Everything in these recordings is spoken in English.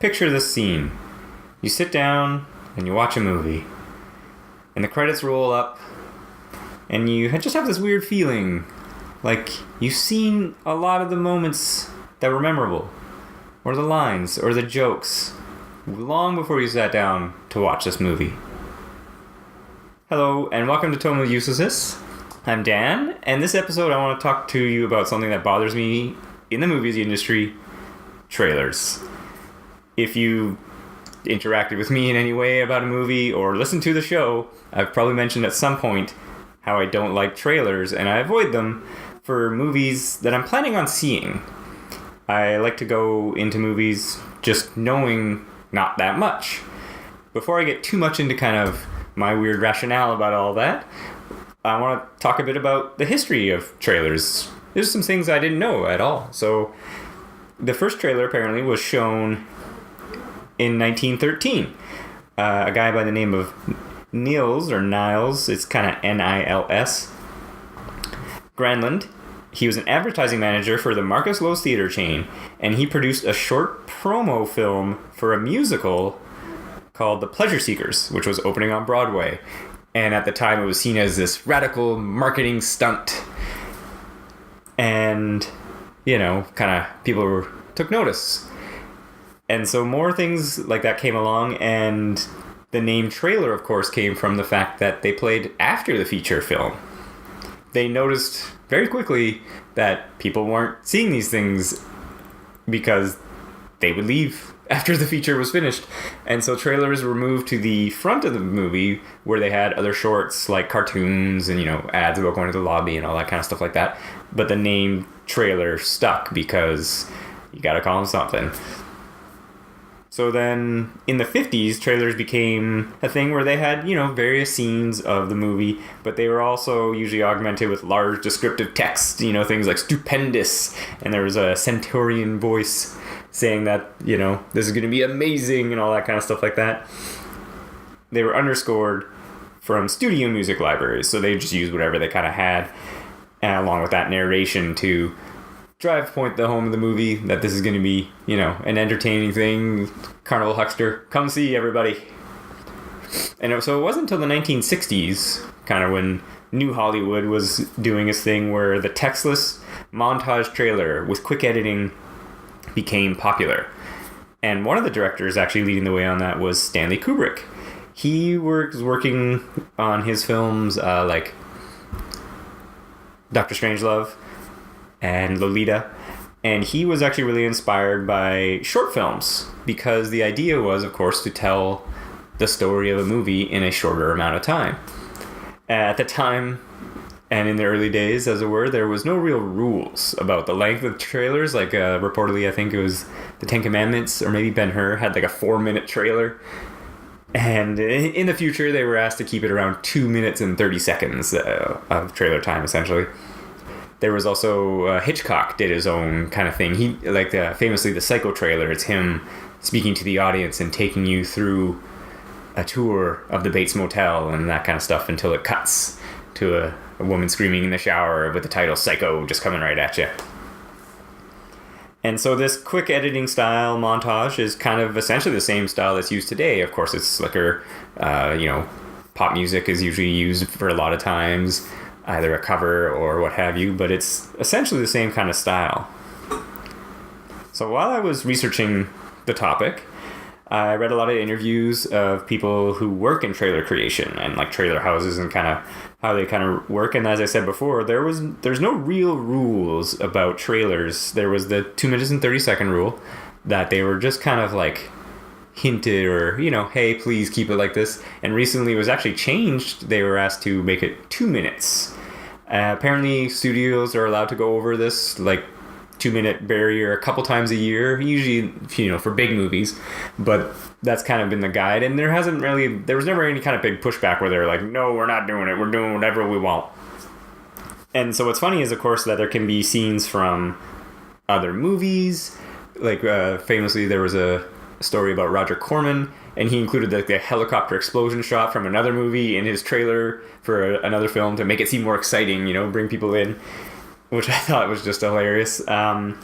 picture this scene. You sit down and you watch a movie, and the credits roll up, and you just have this weird feeling like you've seen a lot of the moments that were memorable, or the lines, or the jokes, long before you sat down to watch this movie. Hello, and welcome to Tome of Uselessness. I'm Dan, and this episode I want to talk to you about something that bothers me in the movies industry: trailers. If you interacted with me in any way about a movie or listened to the show, I've probably mentioned at some point how I don't like trailers and I avoid them for movies that I'm planning on seeing. I like to go into movies just knowing not that much. Before I get too much into kind of my weird rationale about all that, I want to talk a bit about the history of trailers. There's some things I didn't know at all. So the first trailer apparently was shown in 1913. A guy by the name of Niles, it's kind of Nils, Granlund. He was an advertising manager for the Marcus Loews theater chain, and he produced a short promo film for a musical called The Pleasure Seekers, which was opening on Broadway. And at the time, it was seen as this radical marketing stunt. And, kind of people took notice. And so more things like that came along, and the name trailer, of course, came from the fact that they played after the feature film. They noticed very quickly that people weren't seeing these things because they would leave after the feature was finished. And so trailers were moved to the front of the movie where they had other shorts like cartoons and, ads about going to the lobby and all that kind of stuff like that. But the name trailer stuck because you gotta call them something. So then in the 50s, trailers became a thing where they had, various scenes of the movie, but they were also usually augmented with large descriptive text, things like stupendous, and there was a Centaurian voice saying that, this is going to be amazing and all that kind of stuff like that. They were underscored from studio music libraries, so they just used whatever they kind of had, along with that narration to drive point the home of the movie that this is going to be, an entertaining thing. Carnival Huckster, come see everybody. And so it wasn't until the 1960s, kind of when New Hollywood was doing its thing, where the textless montage trailer with quick editing became popular. And one of the directors actually leading the way on that was Stanley Kubrick. He was working on his films like Dr. Strangelove and Lolita, and he was actually really inspired by short films because the idea was, of course, to tell the story of a movie in a shorter amount of time. At the time, and in the early days, as it were, there was no real rules about the length of trailers. Like, reportedly, I think it was the Ten Commandments, or maybe Ben-Hur, had like a 4-minute trailer. And in the future, they were asked to keep it around 2 minutes and 30 seconds of trailer time, essentially. There was also Hitchcock did his own kind of thing. He famously the Psycho trailer. It's him speaking to the audience and taking you through a tour of the Bates Motel and that kind of stuff until it cuts to a woman screaming in the shower with the title Psycho just coming right at you. And so this quick editing style montage is kind of essentially the same style that's used today. Of course, it's slicker. Pop music is usually used for a lot of times, either a cover or what have you, but it's essentially the same kind of style. So while I was researching the topic, I read a lot of interviews of people who work in trailer creation and like trailer houses and kind of how they kind of work. And as I said before, there's no real rules about trailers. There was the 2 minutes and 30 second rule that they were just kind of like hinted or, hey, please keep it like this. And recently it was actually changed. They were asked to make it 2 minutes. Apparently studios are allowed to go over this like 2-minute barrier a couple times a year, usually, for big movies, but that's kind of been the guide. And there was never any kind of big pushback where they're like, no, we're not doing it. We're doing whatever we want. And so what's funny is, of course, that there can be scenes from other movies. Like, famously, there was a story about Roger Corman, and he included the helicopter explosion shot from another movie in his trailer for another film to make it seem more exciting, bring people in. which I thought was just hilarious. And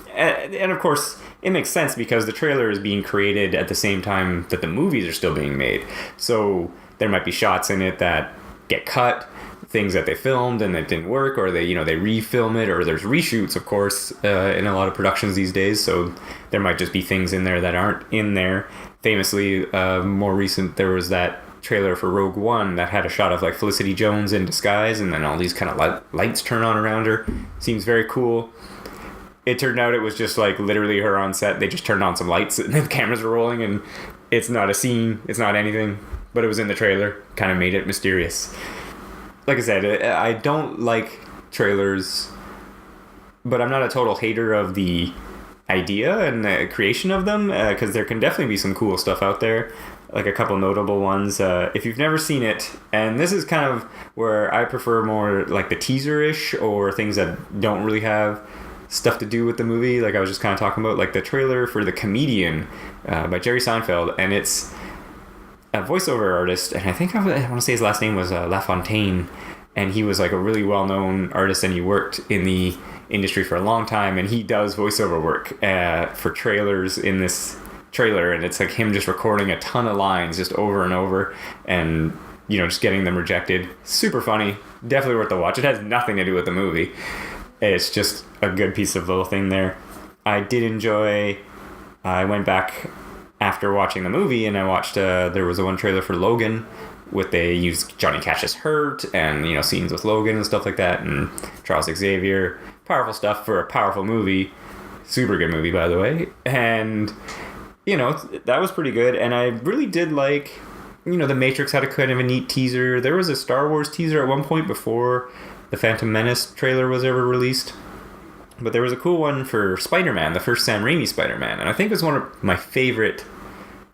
of course, it makes sense because the trailer is being created at the same time that the movies are still being made. So there might be shots in it that get cut, things that they filmed and that didn't work, or they refilm it, or there's reshoots, of course, in a lot of productions these days. So there might just be things in there that aren't in there. Famously, more recent, there was that trailer for Rogue One that had a shot of like Felicity Jones in disguise, and then all these kind of lights turn on around her. Seems very cool. It turned out it was just like literally her on set. They just turned on some lights and the cameras were rolling, and it's not a scene, it's not anything, but it was in the trailer. Kind of made it mysterious. Like I said, I don't like trailers, but I'm not a total hater of the idea and the creation of them, because there can definitely be some cool stuff out there. Like a couple notable ones. If you've never seen it, and this is kind of where I prefer more like the teaser-ish, or things that don't really have stuff to do with the movie, like I was just kind of talking about, like the trailer for The Comedian by Jerry Seinfeld, and it's a voiceover artist, and I think I want to say his last name was LaFontaine, and he was like a really well-known artist, and he worked in the industry for a long time, and he does voiceover work for trailers in this trailer, and it's like him just recording a ton of lines just over and over, and just getting them rejected. Super funny, definitely worth the watch. It has nothing to do with the movie, it's just a good piece of little thing there. I went back after watching the movie, and I watched there was one trailer for Logan they used Johnny Cash's Hurt, and scenes with Logan and stuff like that, and Charles Xavier. Powerful stuff for a powerful movie. Super good movie, by the way. And that was pretty good, and I really did like, The Matrix had a kind of a neat teaser. There was a Star Wars teaser at one point before the Phantom Menace trailer was ever released. But there was a cool one for Spider-Man, the first Sam Raimi Spider-Man, and I think it was one of my favorite,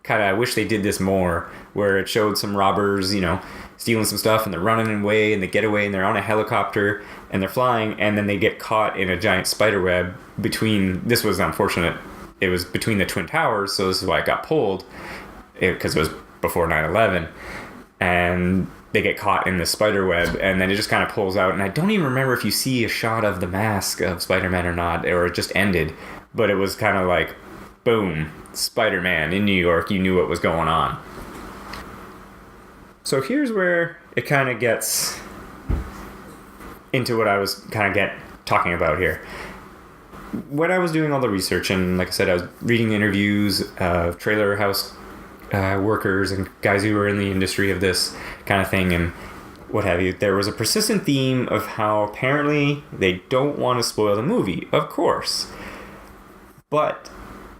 I wish they did this more, where it showed some robbers, stealing some stuff, and they're running away, and they get away, and they're on a helicopter, and they're flying, and then they get caught in a giant spider web this was unfortunate, it was between the Twin Towers, so this is why it got pulled, because it was before 9/11, and they get caught in the spider web, and then it just kind of pulls out, and I don't even remember if you see a shot of the mask of Spider-Man or not, or it just ended, but it was kind of like, boom, Spider-Man in New York, you knew what was going on. So here's where it kind of gets into what I was kind of talking about here. When I was doing all the research, and like I said, I was reading interviews of trailer house workers and guys who were in the industry of this kind of thing and what have you, there was a persistent theme of how apparently they don't want to spoil the movie, of course. But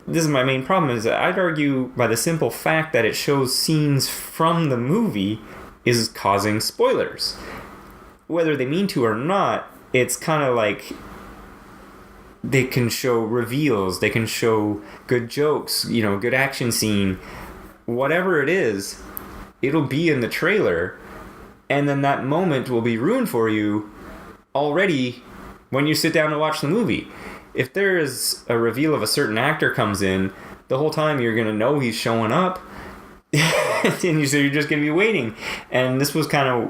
this is my main problem, is that I'd argue by the simple fact that it shows scenes from the movie is causing spoilers. Whether they mean to or not, it's kind of like they can show reveals, they can show good jokes, good action scene, whatever it is, it'll be in the trailer, and then that moment will be ruined for you already when you sit down to watch the movie. If there is a reveal of a certain actor comes in, the whole time you're going to know he's showing up, and so you're just going to be waiting. And this was kind of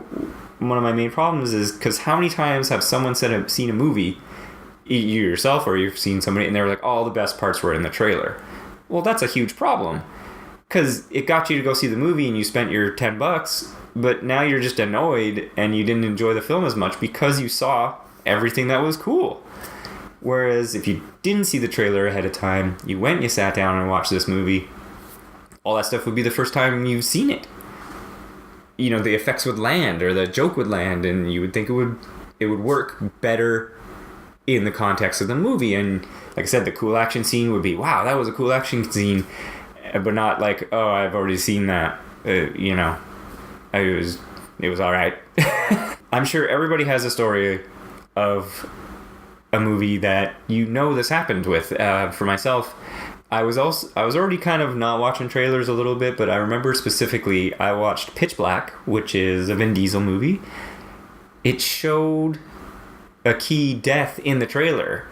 one of my main problems, is because how many times have someone seen a movie, you yourself or you've seen somebody, and they're like, oh, the best parts were in the trailer. Well, that's a huge problem, because it got you to go see the movie and you spent your $10, but now you're just annoyed and you didn't enjoy the film as much because you saw everything that was cool. Whereas if you didn't see the trailer ahead of time, you went and you sat down and watched this movie, all that stuff would be the first time you've seen it. The effects would land, or the joke would land, and you would think it would work better in the context of the movie. And like I said, the cool action scene would be, wow, that was a cool action scene, but not like, oh, I've already seen that. It was all right. I'm sure everybody has a story of a movie that this happened with. For myself, I was already kind of not watching trailers a little bit, but I remember specifically I watched Pitch Black, which is a Vin Diesel movie. It showed a key death in the trailer,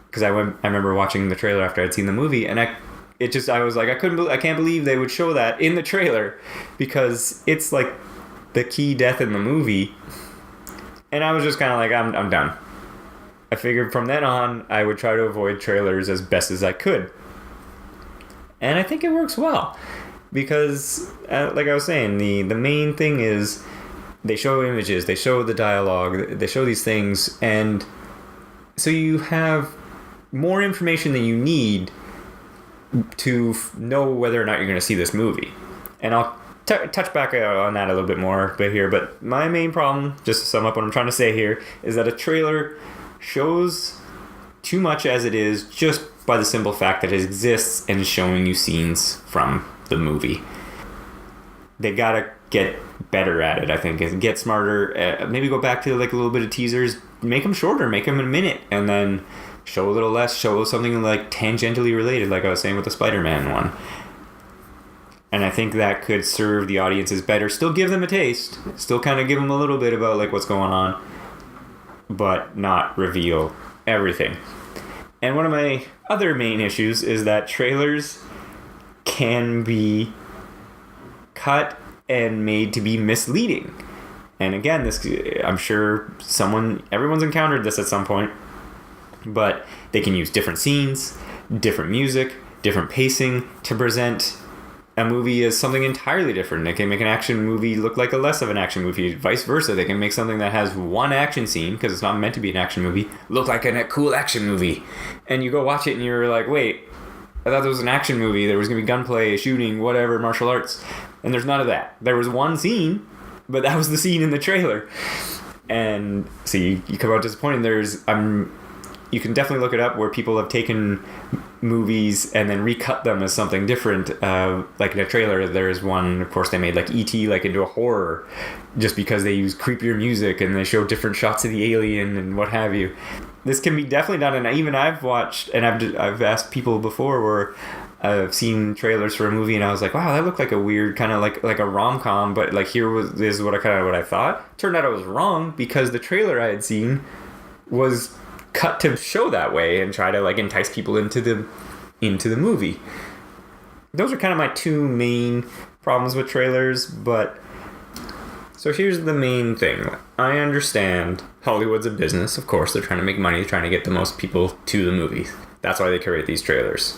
because I remember watching the trailer after I'd seen the movie, and I was like, I can't believe they would show that in the trailer, because it's like the key death in the movie, and I was just kind of like, I'm done. I figured from then on, I would try to avoid trailers as best as I could. And I think it works well. Because, like I was saying, the main thing is they show images, they show the dialogue, they show these things, and so you have more information than you need to know whether or not you're going to see this movie. And I'll touch back on that a little bit more here, but my main problem, just to sum up what I'm trying to say here, is that a trailer shows too much as it is just by the simple fact that it exists and is showing you scenes from the movie. They gotta get better at it, I think, and get smarter. Maybe go back to like a little bit of teasers, make them shorter, make them a minute, and then show a little less, show something like tangentially related, like I was saying with the Spider-Man one. And I think that could serve the audiences better. Still give them a taste, still kind of give them a little bit about like what's going on, but not reveal everything. And one of my other main issues is that trailers can be cut and made to be misleading. And again, this, I'm sure everyone's encountered this at some point, but they can use different scenes, different music, different pacing to present a movie as something entirely different. They can make an action movie look like a less of an action movie. Vice versa, they can make something that has one action scene, because it's not meant to be an action movie, look like a cool action movie. And you go watch it and you're like, wait, I thought there was an action movie. There was going to be gunplay, shooting, whatever, martial arts. And there's none of that. There was one scene, but that was the scene in the trailer. And so you come out disappointed. You can definitely look it up where people have taken movies and then recut them as something different. Like in a trailer, there's one, of course, they made like E.T. like into a horror just because they use creepier music and they show different shots of the alien and what have you. This can be definitely done, and even I've watched, and I've asked people before where I've seen trailers for a movie and I was like, wow, that looked like a weird kind of like a rom-com, but like this is what I thought. Turned out I was wrong, because the trailer I had seen was cut to show that way and try to like entice people into the movie. Those are kind of my two main problems with trailers, but so here's the main thing. I understand Hollywood's a business, of course. They're trying to make money, trying to get the most people to the movies. That's why they create these trailers.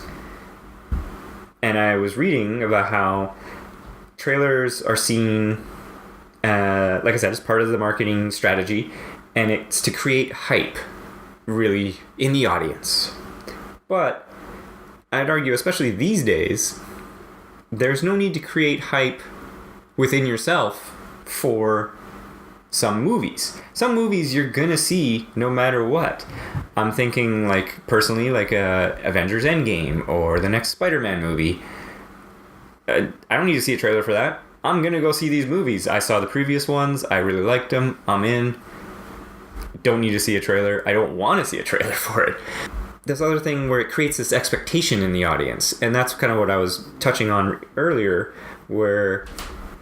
And I was reading about how trailers are seen, like I said, as part of the marketing strategy, and it's to create hype, really, in the audience. But I'd argue, especially these days, there's no need to create hype within yourself for some movies. Some movies you're gonna see no matter what. I'm thinking, like, personally, like Avengers Endgame or the next Spider-Man movie. I don't need to see a trailer for that. I'm gonna go see these movies. I saw the previous ones. I really liked them. I'm in. Don't need to see a trailer. I don't want to see a trailer for it. This other thing where it creates this expectation in the audience, and that's kind of what I was touching on earlier, where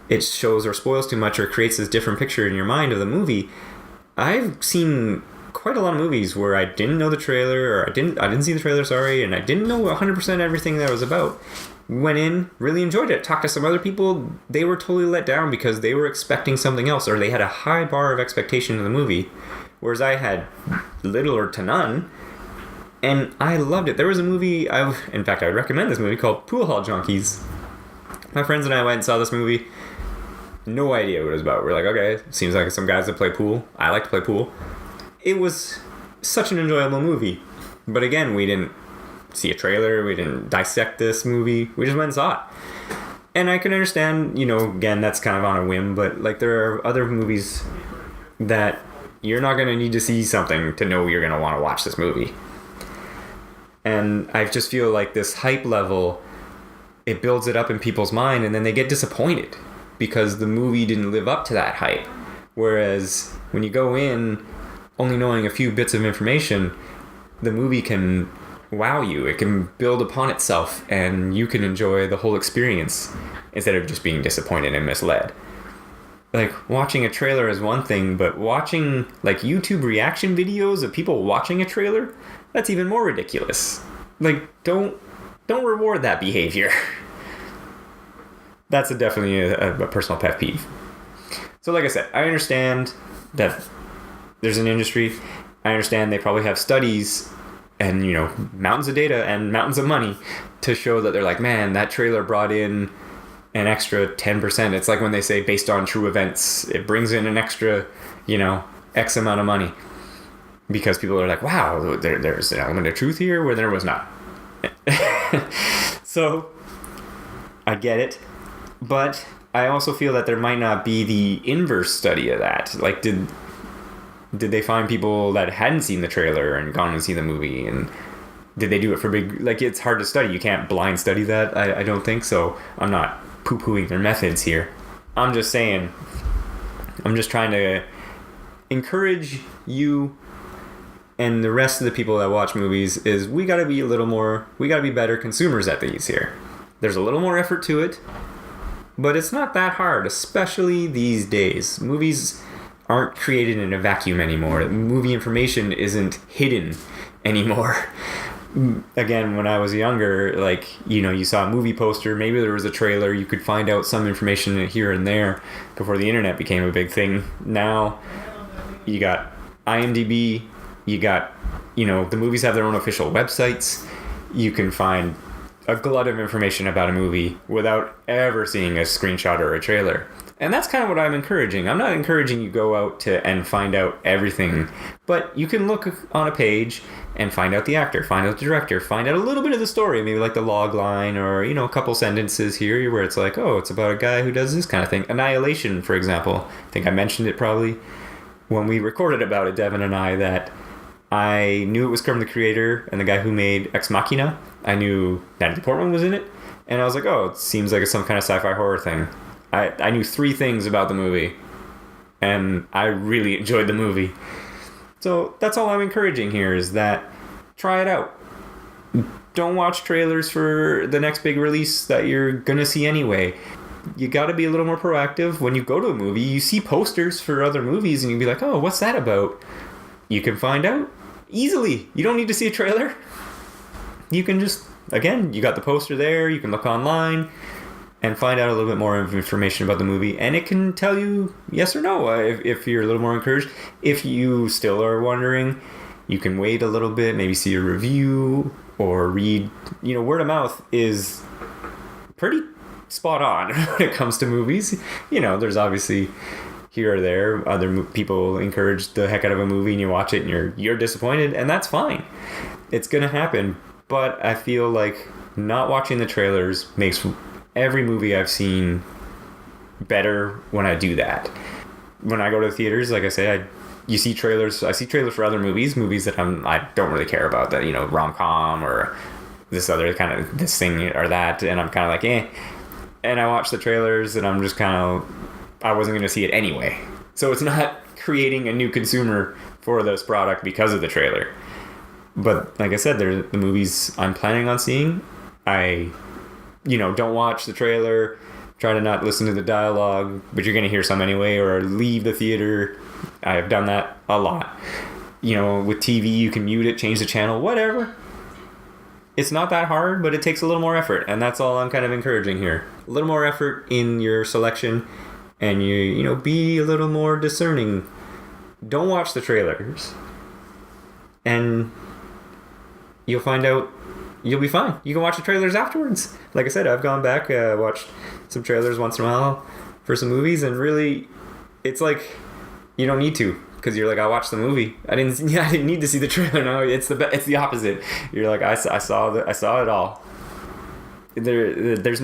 it shows or spoils too much or creates this different picture in your mind of the movie. I've seen quite a lot of movies where I didn't know the trailer, or I didn't see the trailer, sorry, and I didn't know 100% everything that it was about. Went in, really enjoyed it, talked to some other people, they were totally let down because they were expecting something else, or they had a high bar of expectation in the movie, whereas I had little or to none, and I loved it. There was a movie, in fact, I would recommend this movie, called Pool Hall Junkies. My friends and I went and saw this movie. No idea what it was about. We're like, okay, seems like some guys that play pool. I like to play pool. It was such an enjoyable movie. But again, we didn't see a trailer. We didn't dissect this movie. We just went and saw it. And I can understand, again, that's kind of on a whim, but like there are other movies that you're not going to need to see something to know you're going to want to watch this movie. And I just feel like this hype level, it builds it up in people's mind, and then they get disappointed because the movie didn't live up to that hype. Whereas when you go in only knowing a few bits of information, the movie can wow you. It can build upon itself, and you can enjoy the whole experience instead of just being disappointed and misled. Like, watching a trailer is one thing, but watching like YouTube reaction videos of people watching a trailer, that's even more ridiculous. Like, don't reward that behavior. That's definitely a personal pet peeve. So like I said, I understand that there's an industry. I understand they probably have studies and, you know, mountains of data and mountains of money to show that they're like, man, that trailer brought in an extra 10%. It's like when they say based on true events, it brings in an extra, you know, X amount of money. Because people are like, wow, there's an element of truth here where there was not. So, I get it. But I also feel that there might not be the inverse study of that. Like, did they find people that hadn't seen the trailer and gone and seen the movie? And did they do it for big... Like, it's hard to study. You can't blind study that, I don't think. So, I'm not poo-pooing their methods here. I'm just saying... I'm just trying to encourage you and the rest of the people that watch movies is we gotta be better consumers at these here. There's a little more effort to it, but it's not that hard, especially these days. Movies aren't created in a vacuum anymore. Movie information isn't hidden anymore. Again, when I was younger, like, you know, you saw a movie poster, maybe there was a trailer, you could find out some information here and there before the internet became a big thing. Now, you got IMDb, you got, you know, the movies have their own official websites. You can find a glut of information about a movie without ever seeing a screenshot or a trailer. And that's kind of what I'm encouraging. I'm not encouraging you go out and find out everything, but you can look on a page and find out the actor, find out the director, find out a little bit of the story, maybe like the log line or, you know, a couple sentences here where it's like, oh, it's about a guy who does this kind of thing. Annihilation, for example. I think I mentioned it probably when we recorded about it, Devin and I, that I knew it was from the creator and the guy who made Ex Machina. I knew Natalie Portman was in it, and I was like, oh, it seems like it's some kind of sci-fi horror thing. I knew 3 things about the movie, and I really enjoyed the movie. So that's all I'm encouraging here is that try it out. Don't watch trailers for the next big release that you're going to see anyway. You got to be a little more proactive. When you go to a movie, you see posters for other movies, and you'll be like, oh, what's that about? You can find out easily. You don't need to see a trailer. You can just, again, you got the poster there. You can look online and find out a little bit more information about the movie. And it can tell you yes or no if you're a little more encouraged. If you still are wondering, you can wait a little bit, maybe see a review or read. You know, word of mouth is pretty spot on when it comes to movies. You know, there's obviously... here or there, other people encourage the heck out of a movie and you watch it and you're disappointed, and that's fine. It's gonna happen, but I feel like not watching the trailers makes every movie I've seen better when I do that. When I go to the theaters, like I say, I see trailers for other movies that I don't really care about, that, you know, rom-com or this other kind of this thing or that, and I'm kind of like, eh. And I watch the trailers and I'm just kind of, I wasn't going to see it anyway. So it's not creating a new consumer for this product because of the trailer. But like I said, they're the movies I'm planning on seeing. I, you know, don't watch the trailer, try to not listen to the dialogue, but you're going to hear some anyway, or leave the theater. I have done that a lot. You know, with TV, you can mute it, change the channel, whatever. It's not that hard, but it takes a little more effort, and that's all I'm kind of encouraging here. A little more effort in your selection. And you know, be a little more discerning. Don't watch the trailers. And you'll find out you'll be fine. You can watch the trailers afterwards. Like I said, I've gone back, watched some trailers once in a while for some movies, and really, it's like you don't need to, because you're like, I watched the movie. I didn't need to see the trailer. No, it's the opposite. You're like, I saw it all. There's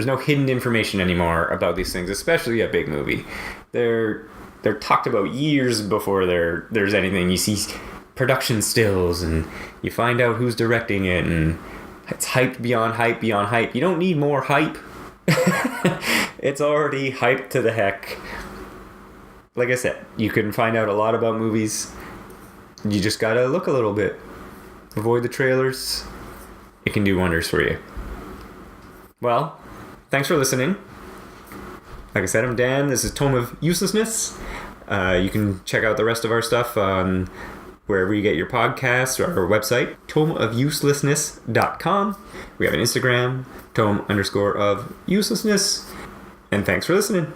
no hidden information anymore about these things, especially a big movie. They're talked about years before there's anything. You see production stills, and you find out who's directing it, and it's hyped beyond hype beyond hype. You don't need more hype. It's already hyped to the heck. Like I said, you can find out a lot about movies. You just gotta look a little bit. Avoid the trailers. It can do wonders for you. Well, thanks for listening. Like I said, I'm Dan. This is Tome of Uselessness. You can check out the rest of our stuff on wherever you get your podcasts, or our website, tomeofuselessness.com. We have an Instagram, tome_of uselessness. And thanks for listening.